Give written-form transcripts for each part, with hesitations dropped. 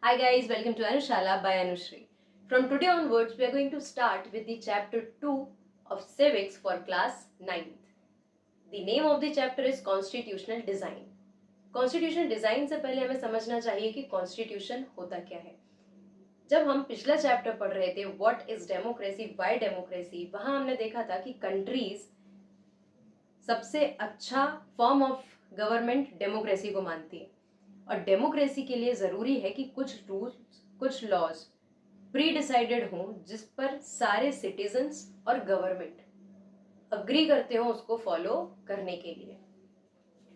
Hi guys, welcome to Anushala by Anushri. From today onwards, we are going to start with the chapter 2 of civics for class 9th. The name of the chapter is Constitutional Design. Constitutional Design से पहले हमें समझना चाहिए कि Constitution होता क्या है. जब हम पिछला चैप्टर पढ़ रहे थे What is Democracy, Why Democracy, वहाँ हमने देखा था कि कंट्रीज सबसे अच्छा फॉर्म ऑफ गवर्नमेंट डेमोक्रेसी को मानती है और डेमोक्रेसी के लिए ज़रूरी है कि कुछ रूल्स कुछ लॉज प्री डिसाइडेड हों जिस पर सारे सिटीजन्स और गवर्नमेंट अग्री करते हो उसको फॉलो करने के लिए.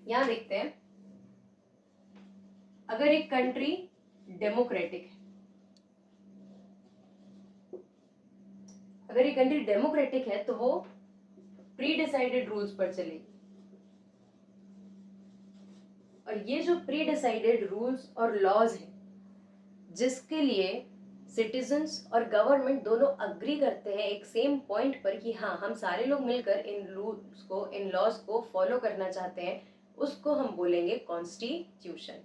यहां देखते हैं, अगर एक कंट्री डेमोक्रेटिक है, तो वो प्री डिसाइडेड रूल्स पर चलेगी. और ये जो प्री डिसाइडेड रूल्स और लॉज हैं जिसके लिए सिटीजन्स और गवर्नमेंट दोनों अग्री करते हैं एक सेम पॉइंट पर कि हाँ हम सारे लोग मिलकर इन रूल्स को इन लॉज को फॉलो करना चाहते हैं, उसको हम बोलेंगे constitution.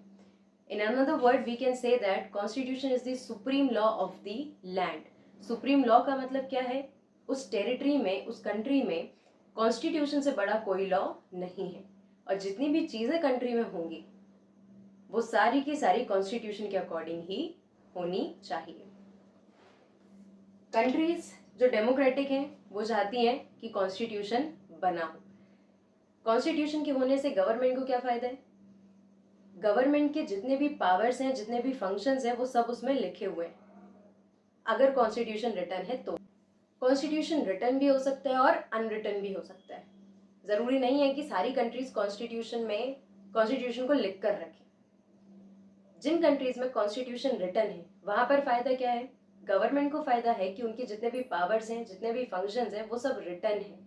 In another word we can say that constitution is the supreme law of the land. Supreme law का मतलब क्या है? उस टेरिटरी में, उस कंट्री में कॉन्स्टिट्यूशन से बड़ा कोई लॉ नहीं है और जितनी भी चीजें कंट्री में होंगी वो सारी की सारी कॉन्स्टिट्यूशन के अकॉर्डिंग ही होनी चाहिए. कंट्रीज जो डेमोक्रेटिक हैं वो चाहती हैं कि कॉन्स्टिट्यूशन बना हो. कॉन्स्टिट्यूशन के होने से गवर्नमेंट को क्या फायदा है? गवर्नमेंट के जितने भी पावर्स हैं, जितने भी फंक्शंस हैं, वो सब उसमें लिखे हुए हैं. अगर कॉन्स्टिट्यूशन रिटन है तो कॉन्स्टिट्यूशन रिटन भी हो सकता है और अनरिटन भी हो सकता है. जरूरी नहीं है कि सारी कंट्रीज कॉन्स्टिट्यूशन को लिख कर रखें. जिन कंट्रीज में कॉन्स्टिट्यूशन रिटन है वहां पर फायदा क्या है? गवर्नमेंट को फायदा है कि उनके जितने भी पावर्स हैं, जितने भी फंक्शंस हैं, वो सब रिटन हैं,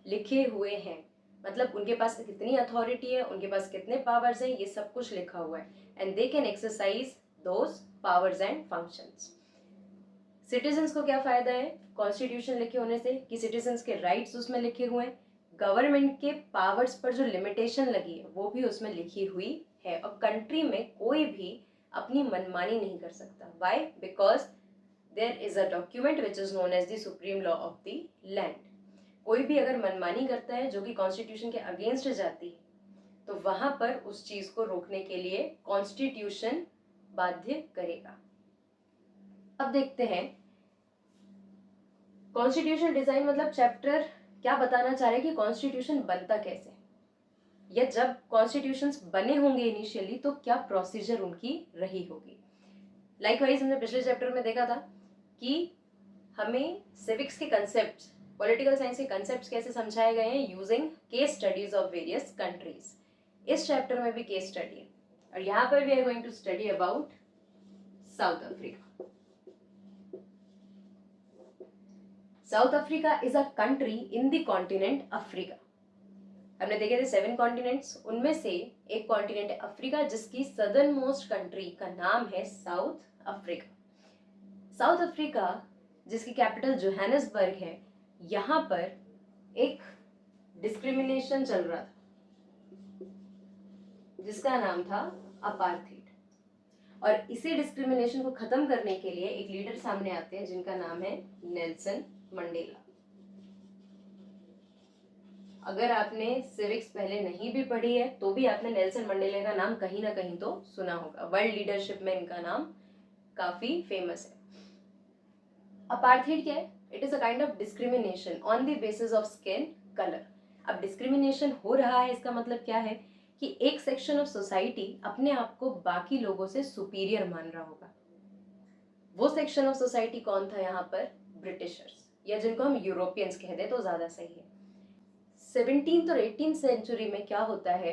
लिखे हुए हैं. मतलब उनके पास कितनी अथॉरिटी है, उनके पास कितने पावर्स हैं, ये सब कुछ लिखा हुआ है and they can exercise those powers and functions. Citizens को क्या फायदा है कॉन्स्टिट्यूशन लिखे होने से? कि सिटीजन्स के राइट्स उसमें लिखे हुए हैं, गवर्नमेंट के पावर्स पर जो लिमिटेशन लगी है वो भी उसमें लिखी हुई है और कंट्री में कोई भी अपनी मनमानी नहीं कर सकता. Why? Because there is a document which is known as the supreme law of the land. कोई भी अगर मनमानी करता है जो कि कॉन्स्टिट्यूशन के अगेंस्ट जाती है तो वहां पर उस चीज को रोकने के लिए कॉन्स्टिट्यूशन बाध्य करेगा. अब देखते हैं कॉन्स्टिट्यूशन डिजाइन मतलब चैप्टर क्या बताना चाह रहे हैं कि कॉन्स्टिट्यूशन बनता कैसे, या जब कॉन्स्टिट्यूशंस बने होंगे इनिशियली तो क्या प्रोसीजर उनकी रही होगी. लाइकवाइज हमने पिछले चैप्टर में देखा था कि हमें सिविक्स के कंसेप्ट, पॉलिटिकल साइंस के कंसेप्ट कैसे समझाए गए हैं using case studies of various countries. इस चैप्टर में भी केस स्टडी है और यहाँ पर we are going to study about South Africa. South Africa is a country in the continent Africa. हमने देखे थे 7 कॉन्टिनेंट्स, उनमें से एक कॉन्टिनेंट है अफ्रीका जिसकी सदर्न मोस्ट कंट्री का नाम है साउथ अफ्रीका. साउथ अफ्रीका जिसकी कैपिटल जोहानिसबर्ग है, यहाँ पर एक डिस्क्रिमिनेशन चल रहा था जिसका नाम था अपार्थाइड. और इसी डिस्क्रिमिनेशन को खत्म करने के लिए एक लीडर सामने आते हैं जिनका नाम है नेल्सन मंडेला. अगर आपने सिविक्स पहले नहीं भी पढ़ी है तो भी आपने नेल्सन मंडेला का नाम कहीं ना कहीं तो सुना होगा. वर्ल्ड लीडरशिप में इनका नाम काफी फेमस है. अपार्थाइड क्या है? It is a kind of discrimination on the basis of skin colour. अब डिस्क्रिमिनेशन हो रहा है इसका मतलब क्या है कि एक सेक्शन ऑफ सोसाइटी अपने आप को बाकी लोगों से सुपीरियर मान रहा होगा. वो सेक्शन ऑफ सोसाइटी कौन था यहाँ पर? ब्रिटिशर्स, या जिनको हम यूरोपियंस कह दें तो ज्यादा सही है. 17th और 18th सेंचुरी में क्या होता है,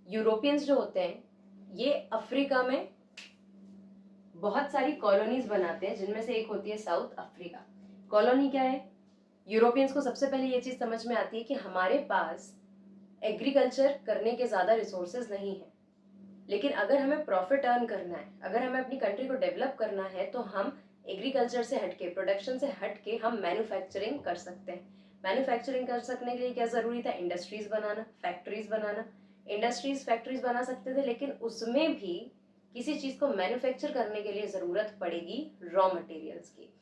यूरोपियंस जो होते हैं ये अफ्रीका में बहुत सारी कॉलोनीज बनाते हैं जिनमें से एक होती है साउथ अफ्रीका. कॉलोनी क्या है? यूरोपियंस को सबसे पहले ये चीज समझ में आती है कि हमारे पास एग्रीकल्चर करने के ज्यादा रिसोर्सेज नहीं है, लेकिन अगर हमें प्रॉफिट अर्न करना है, अगर हमें अपनी कंट्री को डेवलप करना है तो हम एग्रीकल्चर से हटके, प्रोडक्शन से हटके हम मैन्युफैक्चरिंग कर सकते हैं. मैन्युफैक्चरिंग कर सकने के लिए क्या जरूरी था? इंडस्ट्रीज बनाना, फैक्ट्रीज बनाना. इंडस्ट्रीज फैक्ट्रीज बना सकते थे लेकिन उसमें भी किसी चीज़ को मैन्युफैक्चर करने के लिए ज़रूरत पड़ेगी रॉ मटेरियल्स की।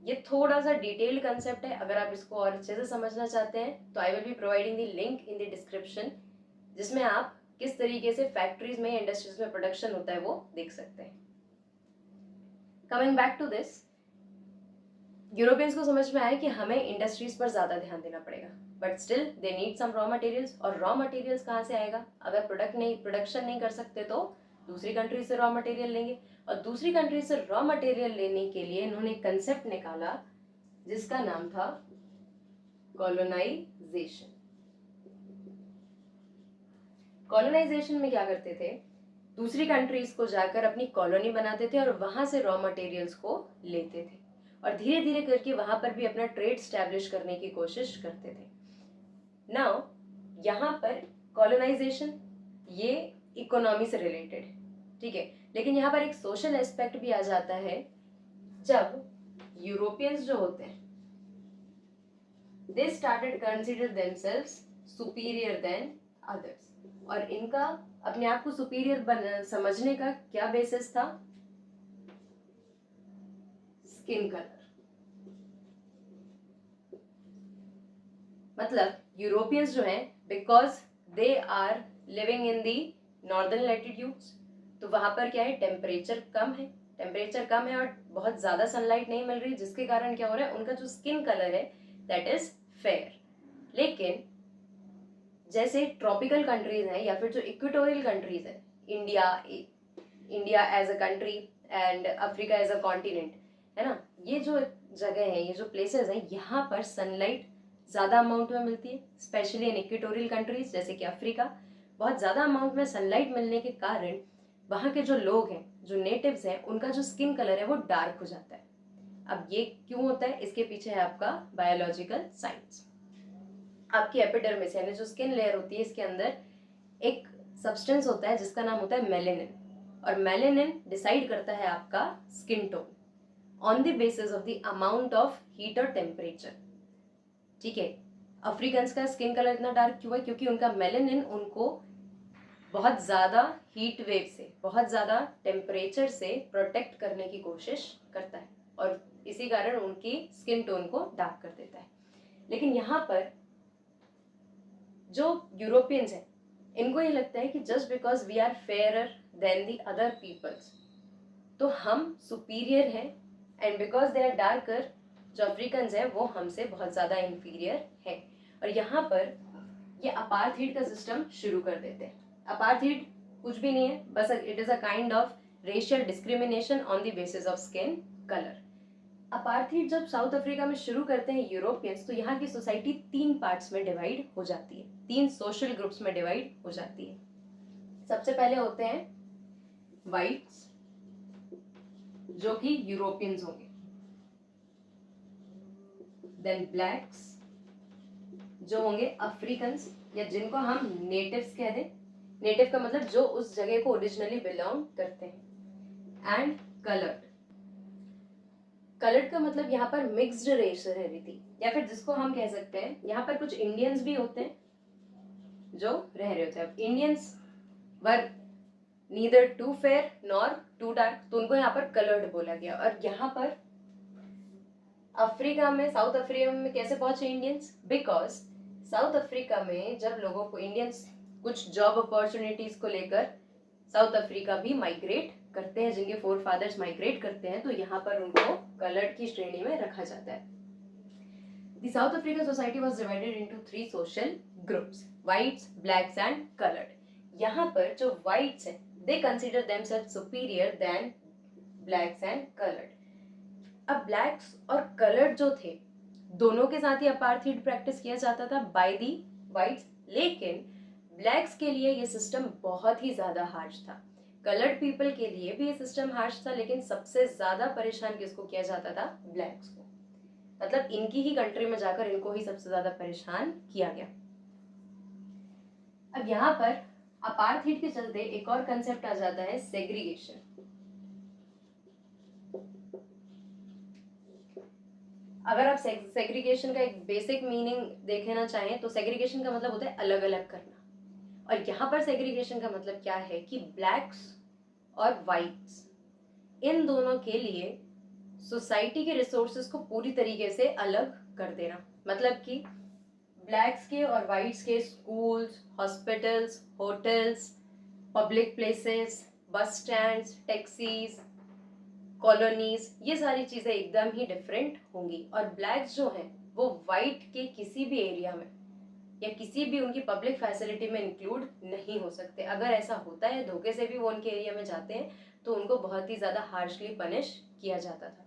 ये थोड़ा सा डिटेल्ड कंसेप्ट है, अगर आप इसको और अच्छे से समझना चाहते हैं तो I will be providing the link in the description, जिसमें आप किस तरीके से फैक्ट्रीज में, इंडस्ट्रीज में प्रोडक्शन होता है वो देख सकते हैं। Coming back to this, Europeans को समझ में आया कि हमें इंडस्ट्रीज पर ज़्यादा ध्यान देना पड़ेगा, but still they need some raw materials. और रॉ मटेरियल्स कहाँ से आएगा? अगर प्रोडक्शन नहीं कर सकते तो दूसरी कंट्री से रॉ मटेरियल लेंगे, और दूसरी कंट्री से रॉ मटेरियल लेने के लिए इन्होंने कंसेप्ट निकाला जिसका नाम था कॉलोनाइजेशन। कॉलोनाइजेशन में क्या करते थे? दूसरी कंट्रीज को जाकर अपनी कॉलोनी बनाते थे और वहां से रॉ मटेरियल्स को लेते थे, और धीरे धीरे करके वहां पर भी अपना ट्रेड स्टैब्लिश करने की कोशिश करते थे। नाउ यहाँ पर कॉलोनाइजेशन ये इकोनॉमी से रिलेटेड है, ठीक है, लेकिन यहाँ पर एक सोशल एस्पेक्ट भी आ जाता है। जब यूरोपियंस जो होते हैं, they started consider themselves superior than others, और इनका अपने आप को सुपीरियर समझने का क्या बेसिस था? Skin colour. मतलब यूरोपियंस जो हैं, because they are living in the northern latitudes, तो वहां पर क्या है, टेम्परेचर कम है और बहुत ज्यादा सनलाइट नहीं मिल रही, जिसके कारण क्या हो रहा है, उनका जो स्किन कलर है दैट इज फेयर। लेकिन जैसे ट्रॉपिकल कंट्रीज हैं या फिर जो इक्वेटोरियल कंट्रीज है, India as a country and Africa as a continent, है ना, ये जो जगह है, ये जो प्लेसेस हैं, यहाँ पर सनलाइट ज़्यादा अमाउंट में मिलती है, स्पेशली इन इक्वेटोरियल कंट्रीज जैसे कि अफ्रीका। बहुत ज़्यादा अमाउंट में सनलाइट मिलने के कारण वहाँ के जो लोग हैं, जो नेटिव्स हैं, उनका जो स्किन कलर है वो डार्क हो जाता है। अब ये क्यों होता है? इसके पीछे है आपका बायोलॉजिकल साइंस। आपकी एपिडर्मिस यानी जो स्किन लेयर होती है, इसके अंदर एक सब्सटेंस होता है जिसका नाम होता है मेलेनिन, और मेलेनिन डिसाइड करता है आपका skin tone on the basis of the amount of heat और टेम्परेचर। ठीक है, अफ्रीकन्स का स्किन कलर इतना डार्क क्यों है? क्योंकि उनका मेलेनिन उनको बहुत ज़्यादा हीट वेव से, बहुत ज़्यादा टेम्परेचर से प्रोटेक्ट करने की कोशिश करता है, और इसी कारण उनकी स्किन टोन को डार्क कर देता है। लेकिन यहाँ पर जो यूरोपियंस हैं, इनको ये लगता है कि just because we are fairer than the other peoples, तो हम सुपीरियर हैं, and because they are darker, जो अफ्रीकन्स हैं वो हमसे बहुत ज़्यादा इंफीरियर है। और यहाँ पर ये अपार्थीड का सिस्टम शुरू कर देते हैं। अपार्थीड कुछ भी नहीं है, बस it is a kind of racial discrimination on the basis of skin colour. Apartheid जब साउथ अफ्रीका में शुरू करते हैं यूरोपियंस, तो यहाँ की सोसाइटी 3 पार्ट्स में डिवाइड हो जाती है, 3 सोशल ग्रुप्स में डिवाइड हो जाती है। सबसे पहले होते हैं वाइट्स, जो कि यूरोपियंस होंगे, देन ब्लैक्स जो होंगे अफ्रीकन्स, या जिनको हम नेटिव्स कह दें। नेटिव का मतलब जो उस जगह को ओरिजिनली बिलोंग करते हैं। एंड कलर्ड, कलर्ड का मतलब यहाँ पर मिक्स्ड रेस रह थी, या फिर जिसको हम कह सकते हैं, यहाँ पर कुछ इंडियंस भी होते हैं जो रह रहे होते हैं। अब Indians were neither too fair nor too dark, तो उनको यहाँ पर कलर्ड बोला गया। और यहाँ पर अफ्रीका में, साउथ अफ्रीका में कैसे पहुंचे इंडियंस? बिकॉज साउथ अफ्रीका में जब लोगों को, इंडियंस कुछ जॉब अपॉर्चुनिटीज को लेकर साउथ अफ्रीका भी माइग्रेट करते हैं, जिनके फोर फादर्स माइग्रेट करते हैं, तो यहाँ पर उनको कलर्ड की श्रेणी में रखा जाता है। The South African society was divided into 3 social groups: whites, blacks and colored. यहाँ पर जो whites हैं, they consider themselves superior than blacks and colored. अब blacks और colored जो थे, दोनों के साथ ही अपार्थीड प्रैक्टिस किया जाता था बाय दी whites, लेकिन blacks के लिए ये सिस्टम बहुत ही ज्यादा हार्श था। कलर्ड पीपल के लिए भी ये सिस्टम हार्श था, लेकिन सबसे ज्यादा परेशान किसको किया जाता था? ब्लैक्स को। मतलब इनकी ही कंट्री में जाकर इनको ही सबसे ज्यादा परेशान किया गया। अब यहाँ पर अपार्थीड के चलते एक और कंसेप्ट आ जाता है, सेग्रीगेशन। अगर आप सेग्रीगेशन का एक बेसिक मीनिंग देखना चाहें तो सेग्रीगेशन का मतलब होता है अलग अलग करना, और यहाँ पर सेग्रीगेशन का मतलब क्या है कि ब्लैक्स और वाइट्स, इन दोनों के लिए सोसाइटी के रिसोर्सेज को पूरी तरीके से अलग कर देना। मतलब कि ब्लैक्स के और वाइट्स के schools, hospitals, hotels, public places, बस स्टैंड्स, टैक्सीज, कॉलोनीज, ये सारी चीजें एकदम ही डिफरेंट होंगी। और ब्लैक्स जो हैं वो वाइट के किसी भी एरिया में या किसी भी उनकी पब्लिक फैसिलिटी में इंक्लूड नहीं हो सकते। अगर ऐसा होता है, धोखे से भी वो उनके एरिया में जाते हैं, तो उनको बहुत ही ज्यादा हार्शली पनिश किया जाता था।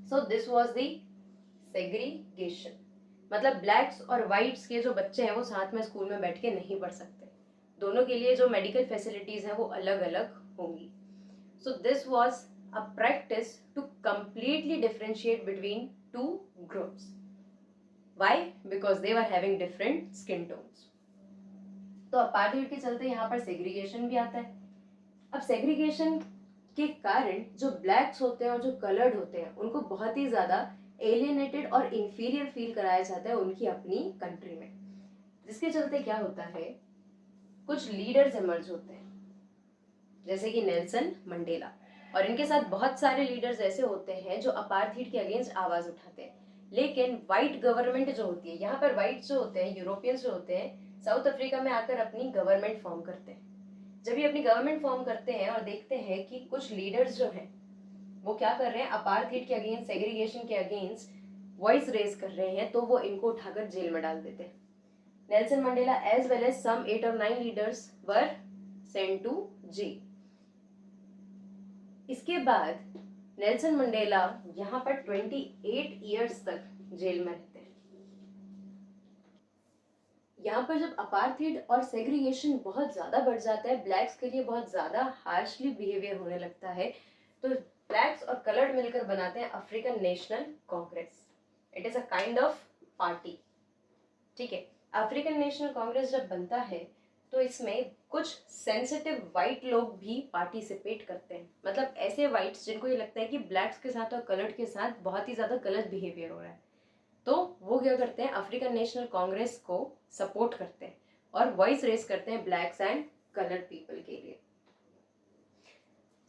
सो दिस वाज द सेग्रीगेशन। मतलब ब्लैक्स और वाइट्स के जो बच्चे हैं वो साथ में स्कूल में बैठ के नहीं पढ़ सकते। दोनों के लिए जो मेडिकल फैसिलिटीज हैं वो अलग अलग होंगी। So this was a practice to completely differentiate between two groups. Why? Because they were having different skin tones. तो अपार्थाइड के चलते यहाँ पर सेग्रीगेशन भी आता है। अब सेग्रीगेशन के कारण जो ब्लैक्स होते हैं और जो कलर्ड होते हैं उनको बहुत ही ज्यादा एलियनेटेड और इंफीरियर फील कराया जाता है उनकी अपनी कंट्री में, जिसके चलते क्या होता है, कुछ लीडर्स इमर्ज होते हैं जैसे कि नेल्सन मंडेला, और इनके साथ बहुत सारे लीडर्स ऐसे होते हैं जो अपार्थाइड के अगेंस्ट आवाज उठाते हैं। लेकिन व्हाइट गवर्नमेंट जो होती है, यहाँ पर व्हाइट जो होते हैं, यूरोपियंस जो होते हैं, साउथ अफ्रीका में आकर अपनी गवर्नमेंट फॉर्म करते हैं। जब ये अपनी गवर्नमेंट फॉर्म करते हैं और देखते हैं कि कुछ लीडर्स जो हैं वो क्या कर रहे हैं, अपार्थाइड के अगेंस्ट, सेग्रीगेशन के अगेंस्ट वॉइस रेज कर रहे हैं, तो वो इनको उठाकर जेल में डाल देते हैं। Nelson Mandela as well as some 8 or 9 leaders were sent to jail. इसके बाद नेल्सन मंडेला यहाँ पर 28 ईयर्स तक जेल में रहते हैं। यहाँ पर जब अपार्थाइड और सेग्रीगेशन बहुत ज्यादा बढ़ जाता है, ब्लैक्स के लिए बहुत ज्यादा हार्शली बिहेवियर होने लगता है, तो ब्लैक्स और कलर्ड मिलकर बनाते हैं African national Congress. It is a kind of party. ठीक है, अफ्रीकन नेशनल कांग्रेस जब बनता है तो इसमें कुछ सेंसिटिव वाइट लोग भी पार्टिसिपेट करते हैं। मतलब ऐसे वाइट्स जिनको ये लगता है कि ब्लैक्स के साथ और कलर्ड के साथ बहुत ही ज्यादा गलत बिहेवियर हो रहा है, तो वो क्या करते हैं, अफ्रीकन नेशनल कांग्रेस को सपोर्ट करते हैं और वॉइस रेस करते हैं ब्लैक्स एंड कलर्ड पीपल के लिए।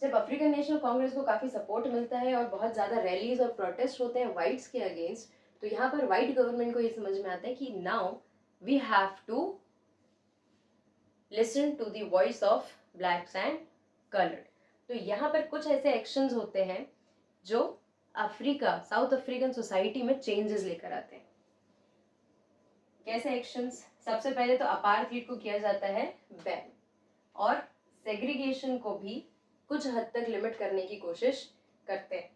जब अफ्रीकन नेशनल कांग्रेस को काफी सपोर्ट मिलता है और बहुत ज्यादा रैलीज और प्रोटेस्ट होते हैं वाइट्स के अगेंस्ट, तो यहाँ पर व्हाइट गवर्नमेंट को ये समझ में आता है कि now we have to listen to the voice of blacks and coloured. तो यहाँ पर कुछ ऐसे एक्शंस होते हैं जो अफ्रीका, साउथ अफ्रीकन सोसाइटी में चेंजेस लेकर आते हैं। कैसे एक्शंस? सबसे पहले तो अपार्थाइड को किया जाता है बैन, और सेग्रीगेशन को भी कुछ हद तक लिमिट करने की कोशिश करते हैं।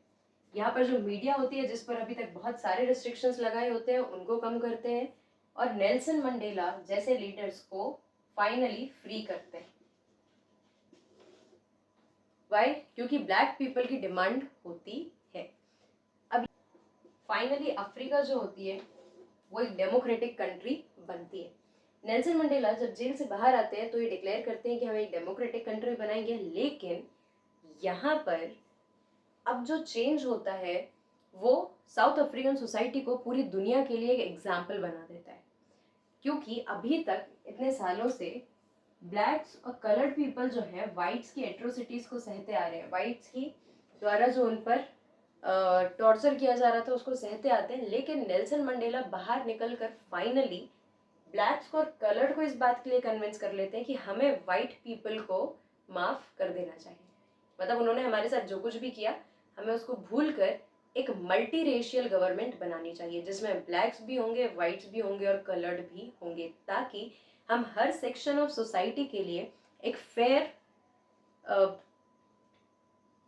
यहाँ पर जो मीडिया होती है जिस पर अभी तक बहुत सारे रिस्ट्रिक्शंस लगाए होते हैं उनको कम करते हैं, और नेल्सन मंडेला जैसे लीडर्स को फाइनली फ्री करते हैं। वाई? क्योंकि ब्लैक पीपल की डिमांड होती है। अब फाइनली अफ्रीका जो होती है वो एक डेमोक्रेटिक कंट्री बनती है। नेल्सन मंडेला जब जेल से बाहर आते हैं तो ये डिक्लेयर करते हैं कि हम एक डेमोक्रेटिक कंट्री बनाएंगे, लेकिन यहाँ पर अब जो चेंज होता है वो साउथ अफ्रीकन सोसाइटी को पूरी दुनिया के लिए एक एग्जाम्पल बना देता है। क्योंकि अभी तक इतने सालों से ब्लैक्स और कलर्ड पीपल जो है वाइट्स की एट्रोसिटीज को सहते आ रहे हैं, वाइट्स की द्वारा जो उन पर टॉर्चर किया जा रहा था उसको सहते आते हैं। लेकिन नेल्सन मंडेला बाहर निकलकर फाइनली ब्लैक्स को और कलर्ड को इस बात के लिए कन्विंस कर लेते हैं कि हमें वाइट पीपल को माफ कर देना चाहिए। मतलब उन्होंने हमारे साथ जो कुछ भी किया हमें उसको भूल कर एक मल्टी रेशियल गवर्नमेंट बनानी चाहिए जिसमें ब्लैक्स भी होंगे, वाइट्स भी होंगे और कलर्ड भी होंगे, ताकि हम हर सेक्शन ऑफ सोसाइटी के लिए एक फेयर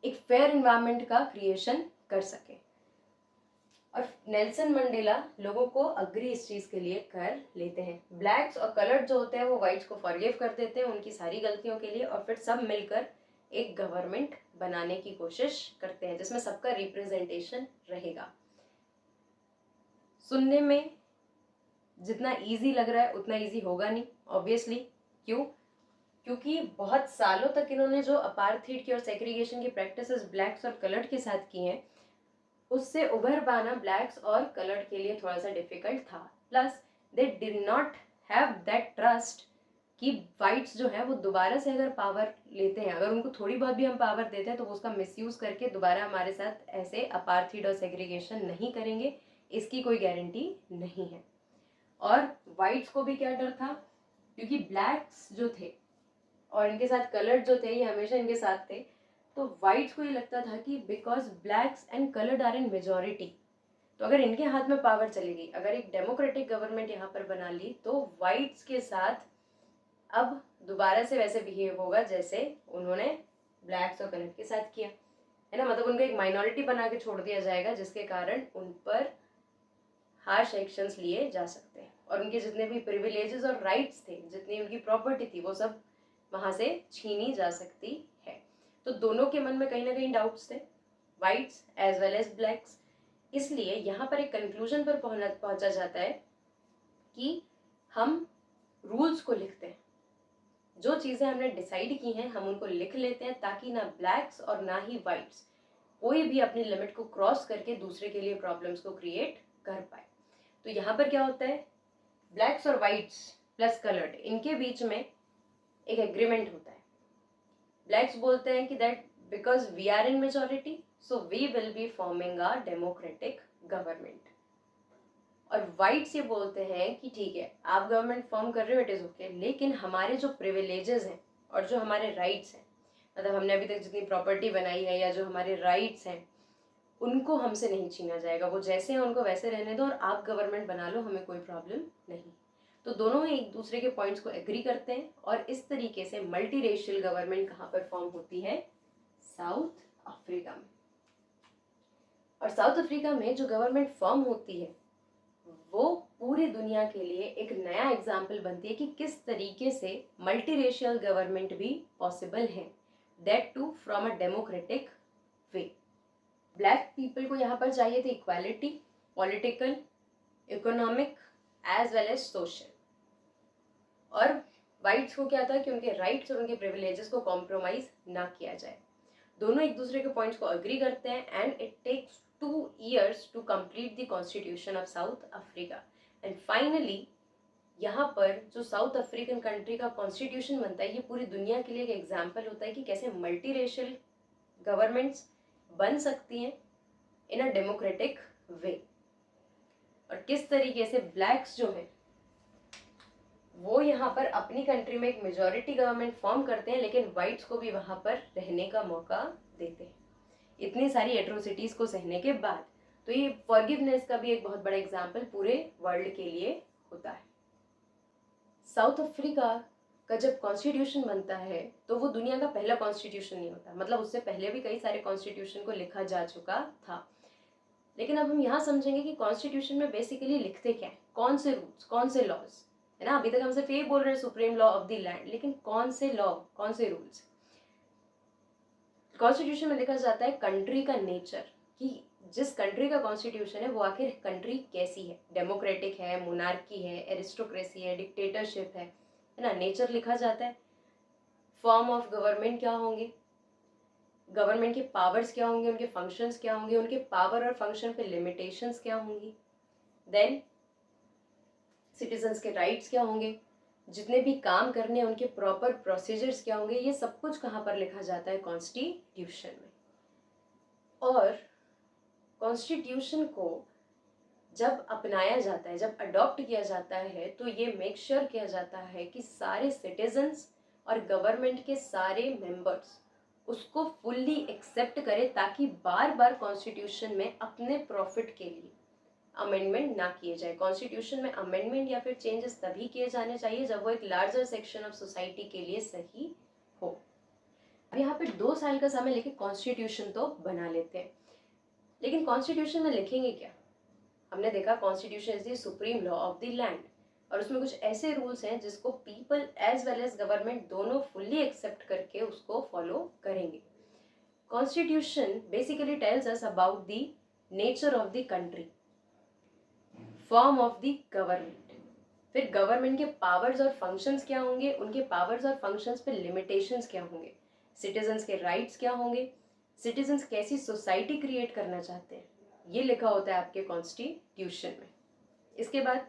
एनवायरनमेंट का क्रिएशन कर सके। और नेल्सन मंडेला लोगों को अग्री इस चीज के लिए कर लेते हैं। ब्लैक्स और कलर्ड जो होते हैं वो वाइट्स को फॉरगिव कर देते हैं उनकी सारी गलतियों के लिए, और फिर सब मिलकर एक गवर्नमेंट बनाने की कोशिश करते हैं जिसमें सबका रिप्रेजेंटेशन रहेगा। सुनने में जितना इजी लग रहा है उतना इजी होगा नहीं, ऑब्वियसली। क्यों? क्योंकि बहुत सालों तक इन्होंने जो अपार्थाइड की और सेग्रीगेशन की प्रैक्टिसेस ब्लैक्स और कलर्ड के साथ की हैं उससे उभर पाना ब्लैक्स और कलर्ड के लिए थोड़ा सा डिफिकल्ट था। Plus they did not have that trust कि वाइट्स जो है वो दोबारा से अगर पावर लेते हैं, अगर उनको थोड़ी बहुत भी हम पावर देते हैं तो वो उसका मिसयूज करके दोबारा हमारे साथ ऐसे अपार्थीड और सेग्रीगेशन नहीं करेंगे, इसकी कोई गारंटी नहीं है। और वाइट्स को भी क्या डर था, क्योंकि ब्लैक्स जो थे और इनके साथ कलर्ड जो थे ये हमेशा इनके साथ थे, तो वाइट्स को ये लगता था कि because blacks and coloured are in majority, तो अगर इनके हाथ में पावर चली गई, अगर एक डेमोक्रेटिक गवर्नमेंट यहाँ पर बना ली, तो वाइट्स के साथ अब दोबारा से वैसे बिहेव होगा जैसे उन्होंने ब्लैक्स और कलर के साथ किया, है ना। मतलब उनको एक माइनॉरिटी बना के छोड़ दिया जाएगा, जिसके कारण उन पर हार्श एक्शंस लिए जा सकते हैं और उनके जितने भी प्रिविलेजेस और राइट्स थे, जितनी उनकी प्रॉपर्टी थी, वो सब वहां से छीनी जा सकती है। तो दोनों के मन में कहीं ना कहीं डाउट्स थे, whites as well as blacks. इसलिए यहाँ पर एक कंक्लूजन पर पहुंचा जाता है कि हम रूल्स को लिखते हैं, जो चीज़ें हमने डिसाइड की हैं हम उनको लिख लेते हैं, ताकि ना ब्लैक्स और ना ही वाइट्स कोई भी अपनी लिमिट को क्रॉस करके दूसरे के लिए प्रॉब्लम्स को क्रिएट कर पाए। तो यहाँ पर क्या होता है, ब्लैक्स और वाइट्स प्लस कलर्ड, इनके बीच में एक एग्रीमेंट होता है। ब्लैक्स बोलते हैं कि that because we are in majority so we will be forming a democratic government, और वाइट्स ये बोलते हैं कि ठीक है आप गवर्नमेंट फॉर्म कर रहे हो, इट इज ओके, लेकिन हमारे जो प्रिविलेजेस हैं और जो हमारे राइट्स हैं, मतलब हमने अभी तक जितनी प्रॉपर्टी बनाई है या जो हमारे राइट्स हैं, उनको हमसे नहीं छीना जाएगा, वो जैसे हैं उनको वैसे रहने दो और आप गवर्नमेंट बना लो, हमें कोई प्रॉब्लम नहीं। तो दोनों ही एक दूसरे के पॉइंट्स को एग्री करते हैं और इस तरीके से मल्टी रेशियल गवर्नमेंट कहाँ पर फॉर्म होती है, साउथ अफ्रीका में। और साउथ अफ्रीका में जो गवर्नमेंट फॉर्म होती है वो पूरी दुनिया के लिए एक नया एग्जाम्पल बनती है कि किस तरीके से मल्टीरेशियल गवर्नमेंट भी पॉसिबल है, that to from a democratic way. Black people को यहाँ पर चाहिए थी equality, political, economic as well as social, और वाइट्स को क्या था कि उनके राइट्स और उनके प्रिविलेजेस को कॉम्प्रोमाइज ना किया जाए। दोनों एक दूसरे के पॉइंट्स को अग्री करते हैं and it takes 2 years to complete the constitution of South Africa and finally यहाँ पर जो साउथ अफ्रीकन कंट्री का कॉन्स्टिट्यूशन बनता है, ये पूरी दुनिया के लिए एक एग्जाम्पल होता है कि कैसे मल्टी रेशियल गवर्नमेंट्स बन सकती हैं इन अ डेमोक्रेटिक वे, और किस तरीके से ब्लैक्स जो हैं वो यहाँ पर अपनी कंट्री में एक मेजॉरिटी गवर्नमेंट फॉर्म करते हैं, लेकिन वाइट्स को भी वहाँ पर रहने का मौका देते हैं इतनी सारी एट्रोसिटीज को सहने के बाद। तो ये फॉरगिवनेस का भी एक बहुत बड़ा एग्जाम्पल पूरे वर्ल्ड के लिए होता है। साउथ अफ्रीका का जब कॉन्स्टिट्यूशन बनता है तो वो दुनिया का पहला कॉन्स्टिट्यूशन नहीं होता, मतलब उससे पहले भी कई सारे कॉन्स्टिट्यूशन को लिखा जा चुका था, लेकिन अब हम यहाँ समझेंगे कि कॉन्स्टिट्यूशन में बेसिकली लिखते क्या है, कौन से रूल्स, कौन से लॉज, है ना। अभी तक हम सिर्फ ये बोल रहे हैं supreme law of the land, लेकिन कौन से लॉ, कौन से रूल्स। कॉन्स्टिट्यूशन में लिखा जाता है कंट्री का नेचर, कि जिस कंट्री का कॉन्स्टिट्यूशन है वो आखिर कंट्री कैसी है, डेमोक्रेटिक है, मोनार्की है, एरिस्टोक्रेसी है, डिक्टेटरशिप है ना। नेचर लिखा जाता है, फॉर्म ऑफ गवर्नमेंट क्या होंगे, गवर्नमेंट के पावर्स क्या होंगे, उनके फंक्शंस क्या होंगे, उनके पावर और फंक्शन पे लिमिटेशंस क्या होंगी, देन सिटीजन्स के राइट्स क्या होंगे, जितने भी काम करने हैं उनके प्रॉपर प्रोसीजर्स क्या होंगे, ये सब कुछ कहाँ पर लिखा जाता है, कॉन्स्टिट्यूशन में। और कॉन्स्टिट्यूशन को जब अपनाया जाता है, जब अडॉप्ट किया जाता है, तो ये मेक श्योर किया जाता है कि सारे सिटीजन्स और गवर्नमेंट के सारे मेंबर्स उसको फुल्ली एक्सेप्ट करें, ताकि बार बार कॉन्स्टिट्यूशन में अपने प्रॉफिट के लिए अमेंडमेंट ना किए जाए। कॉन्स्टिट्यूशन में अमेंडमेंट या फिर चेंजेस तभी किए जाने चाहिए जब वो एक लार्जर सेक्शन ऑफ सोसाइटी के लिए सही हो। अब यहाँ पे 2 साल का समय लेके कॉन्स्टिट्यूशन तो बना लेते हैं, लेकिन कॉन्स्टिट्यूशन में लिखेंगे क्या। हमने देखा constitution is the supreme law of the land, और उसमें कुछ ऐसे रूल्स हैं जिसको people as well as government दोनों फुल्ली एक्सेप्ट करके उसको फॉलो करेंगे। Constitution basically tells us about the nature of the country, form of the government, फिर गवर्नमेंट के पावर्स और फंक्शंस क्या होंगे, उनके पावर्स और फंक्शंस पे लिमिटेशंस क्या होंगे, सिटीजन्स के राइट्स क्या होंगे, सिटीजन्स कैसी सोसाइटी क्रिएट करना चाहते हैं, ये लिखा होता है आपके कॉन्स्टिट्यूशन में। इसके बाद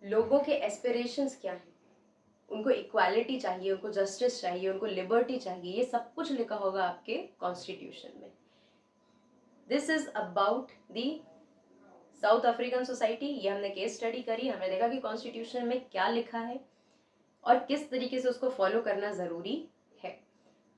लोगों के एस्पिरेशंस क्या हैं, उनको इक्वालिटी चाहिए, उनको जस्टिस चाहिए, उनको लिबर्टी चाहिए, ये सब कुछ लिखा होगा आपके कॉन्स्टिट्यूशन में। This is about the south African society. ये हमने केस स्टडी करी, हमने देखा कि कॉन्स्टिट्यूशन में क्या लिखा है और किस तरीके से उसको फॉलो करना ज़रूरी है।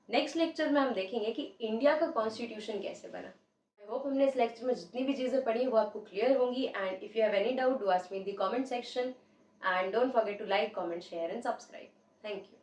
नेक्स्ट लेक्चर में हम देखेंगे कि इंडिया का कॉन्स्टिट्यूशन कैसे बना। आई होप हमने इस लेक्चर में जितनी भी चीज़ें पढ़ी वो आपको क्लियर होंगी। And if you have any doubt do ask me in the comment section and don't forget to like, comment, share and subscribe. Thank you.